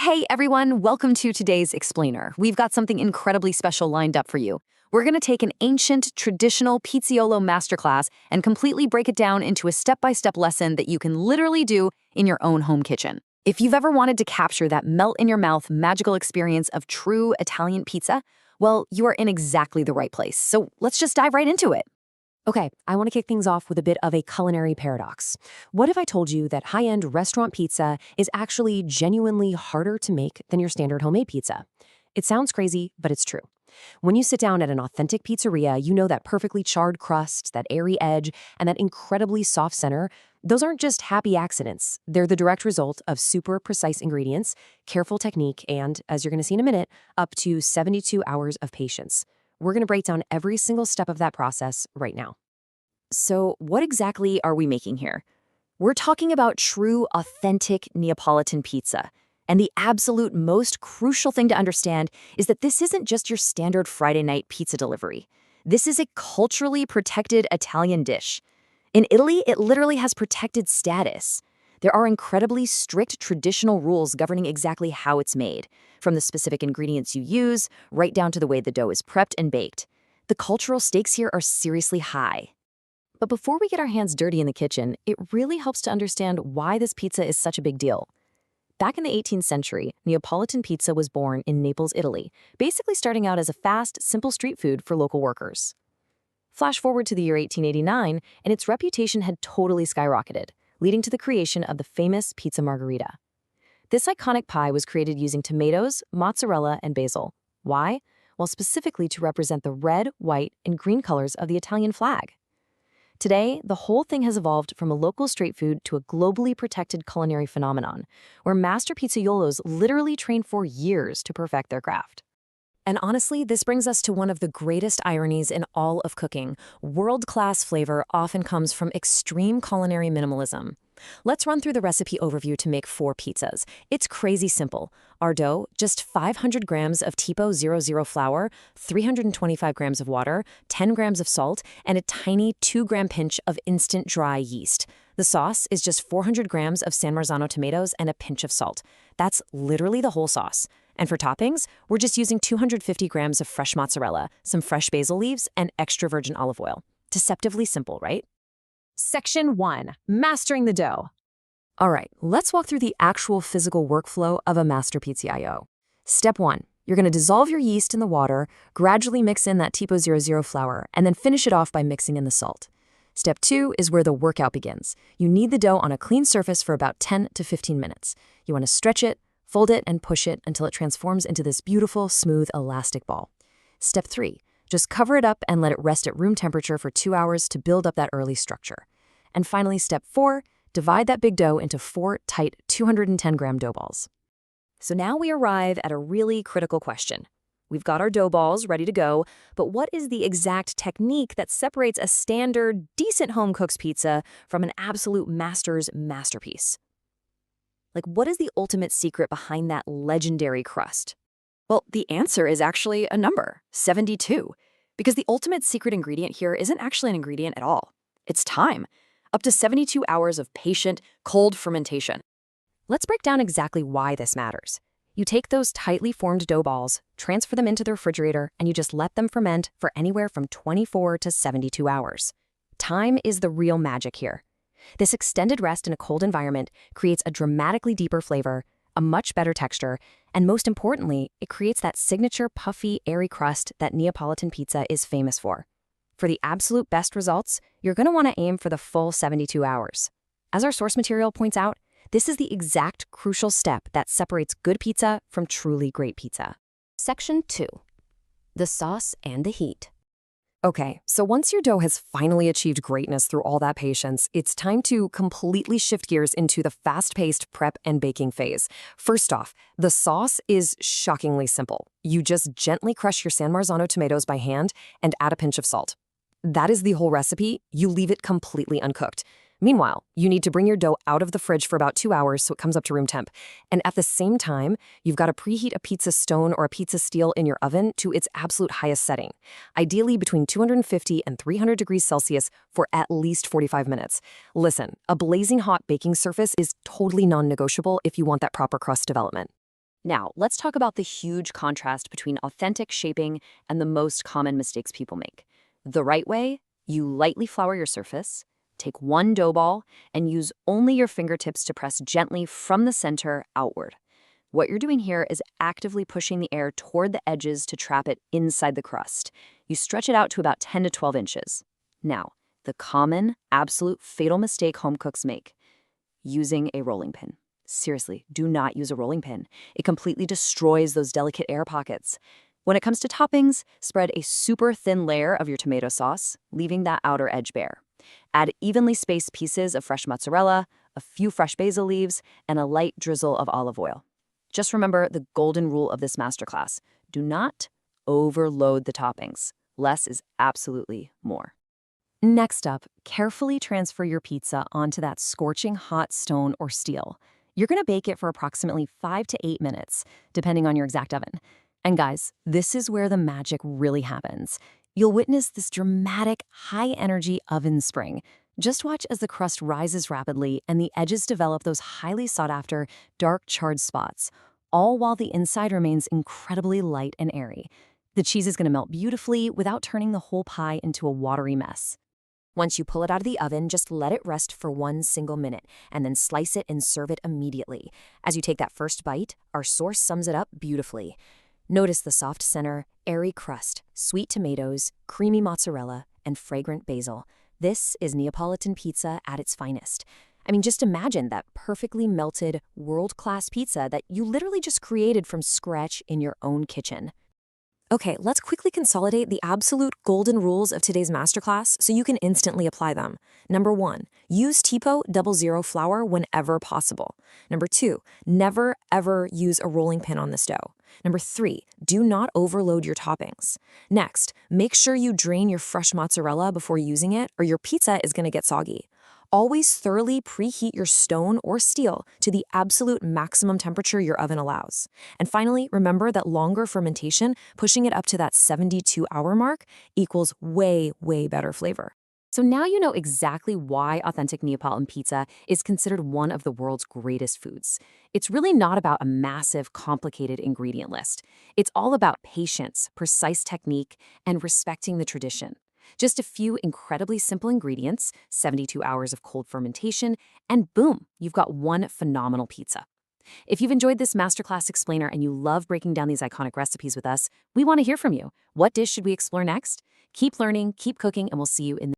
Hey everyone, welcome to today's Explainer. We've got something incredibly special lined up for you. We're going to take an ancient, traditional Pizzaiolo masterclass and completely break it down into a step-by-step lesson that you can literally do in your own home kitchen. If you've ever wanted to capture that melt-in-your-mouth magical experience of true Italian pizza, well, you are in exactly the right place. So let's just dive right into it. Okay, I want to kick things off with a bit of a culinary paradox. What if I told you that high-end restaurant pizza is actually genuinely harder to make than your standard homemade pizza? It sounds crazy, but it's true. When you sit down at an authentic pizzeria, you know that perfectly charred crust, that airy edge, and that incredibly soft center, those aren't just happy accidents. They're the direct result of super precise ingredients, careful technique, and, as you're going to see in a minute, up to 72 hours of patience. We're going to break down every single step of that process right now. So what exactly are we making here? We're talking about true, authentic Neapolitan pizza. And the absolute most crucial thing to understand is that this isn't just your standard Friday night pizza delivery. This is a culturally protected Italian dish. In Italy, it literally has protected status. There are incredibly strict traditional rules governing exactly how it's made, from the specific ingredients you use, right down to the way the dough is prepped and baked. The cultural stakes here are seriously high. But before we get our hands dirty in the kitchen, it really helps to understand why this pizza is such a big deal. Back in the 18th century, Neapolitan pizza was born in Naples, Italy, basically starting out as a fast, simple street food for local workers. Flash forward to the year 1889, and its reputation had totally skyrocketed, leading to the creation of the famous pizza margherita. This iconic pie was created using tomatoes, mozzarella, and basil. Why? Well, specifically to represent the red, white, and green colors of the Italian flag. Today, the whole thing has evolved from a local street food to a globally protected culinary phenomenon, where master pizzaiolos literally train for years to perfect their craft. And honestly, this brings us to one of the greatest ironies in all of cooking. World-class flavor often comes from extreme culinary minimalism. Let's run through the recipe overview to make 4 pizzas. It's crazy simple. Our dough, just 500 grams of Tipo 00 flour, 325 grams of water, 10 grams of salt, and a tiny 2-gram pinch of instant dry yeast. The sauce is just 400 grams of San Marzano tomatoes and a pinch of salt. That's literally the whole sauce. And for toppings, we're just using 250 grams of fresh mozzarella, some fresh basil leaves, and extra virgin olive oil. Deceptively simple, right? Section 1. Mastering the dough. All right, let's walk through the actual physical workflow of a master pizzaiolo. Step 1. You're going to dissolve your yeast in the water, gradually mix in that Tipo 00 flour, and then finish it off by mixing in the salt. Step 2 is where the workout begins. You knead the dough on a clean surface for about 10 to 15 minutes. You want to stretch it, fold it, and push it until it transforms into this beautiful, smooth, elastic ball. Step 3. Just cover it up and let it rest at room temperature for 2 hours to build up that early structure. And finally, step 4, divide that big dough into 4 tight 210-gram dough balls. So now we arrive at a really critical question. We've got our dough balls ready to go, but what is the exact technique that separates a standard, decent home-cooked pizza from an absolute master's masterpiece? Like, what is the ultimate secret behind that legendary crust? Well, the answer is actually a number, 72. Because the ultimate secret ingredient here isn't actually an ingredient at all. It's time. Up to 72 hours of patient, cold fermentation. Let's break down exactly why this matters. You take those tightly formed dough balls, transfer them into the refrigerator, and you just let them ferment for anywhere from 24 to 72 hours. Time is the real magic here. This extended rest in a cold environment creates a dramatically deeper flavor, a much better texture, and most importantly, it creates that signature puffy, airy crust that Neapolitan pizza is famous for. For the absolute best results, you're going to want to aim for the full 72 hours. As our source material points out, this is the exact crucial step that separates good pizza from truly great pizza. Section 2. The sauce and the heat. Okay, so once your dough has finally achieved greatness through all that patience, it's time to completely shift gears into the fast-paced prep and baking phase. First off, the sauce is shockingly simple. You just gently crush your San Marzano tomatoes by hand and add a pinch of salt. That is the whole recipe. You leave it completely uncooked. Meanwhile, you need to bring your dough out of the fridge for about 2 hours so it comes up to room temp. And at the same time, you've got to preheat a pizza stone or a pizza steel in your oven to its absolute highest setting, ideally between 250 and 300 degrees Celsius for at least 45 minutes. Listen, a blazing hot baking surface is totally non-negotiable if you want that proper crust development. Now, let's talk about the huge contrast between authentic shaping and the most common mistakes people make. The right way, you lightly flour your surface, take one dough ball, and use only your fingertips to press gently from the center outward. What you're doing here is actively pushing the air toward the edges to trap it inside the crust. You stretch it out to about 10 to 12 inches. Now, the common, absolute fatal mistake home cooks make: using a rolling pin. Seriously, do not use a rolling pin. It completely destroys those delicate air pockets. When it comes to toppings, spread a super thin layer of your tomato sauce, leaving that outer edge bare. Add evenly spaced pieces of fresh mozzarella, a few fresh basil leaves, and a light drizzle of olive oil. Just remember the golden rule of this masterclass: do not overload the toppings. Less is absolutely more. Next up, carefully transfer your pizza onto that scorching hot stone or steel. You're going to bake it for approximately 5 to 8 minutes, depending on your exact oven. And guys, this is where the magic really happens. You'll witness this dramatic, high-energy oven spring. Just watch as the crust rises rapidly and the edges develop those highly sought-after, dark charred spots, all while the inside remains incredibly light and airy. The cheese is going to melt beautifully without turning the whole pie into a watery mess. Once you pull it out of the oven, just let it rest for 1 single minute, and then slice it and serve it immediately. As you take that first bite, our source sums it up beautifully. Notice the soft center, airy crust, sweet tomatoes, creamy mozzarella, and fragrant basil. This is Neapolitan pizza at its finest. I mean, just imagine that perfectly melted, world-class pizza that you literally just created from scratch in your own kitchen. Okay, let's quickly consolidate the absolute golden rules of today's masterclass so you can instantly apply them. Number 1, use Tipo 00 flour whenever possible. Number 2, never ever use a rolling pin on this dough. Number 3, do not overload your toppings. Next, make sure you drain your fresh mozzarella before using it, or your pizza is going to get soggy. Always thoroughly preheat your stone or steel to the absolute maximum temperature your oven allows. And finally, remember that longer fermentation, pushing it up to that 72-hour mark, equals way, way better flavor. So now you know exactly why authentic Neapolitan pizza is considered one of the world's greatest foods. It's really not about a massive, complicated ingredient list. It's all about patience, precise technique, and respecting the tradition. Just a few incredibly simple ingredients, 72 hours of cold fermentation, and boom, you've got one phenomenal pizza. If you've enjoyed this masterclass explainer and you love breaking down these iconic recipes with us, we want to hear from you. What dish should we explore next? Keep learning, keep cooking, and we'll see you in the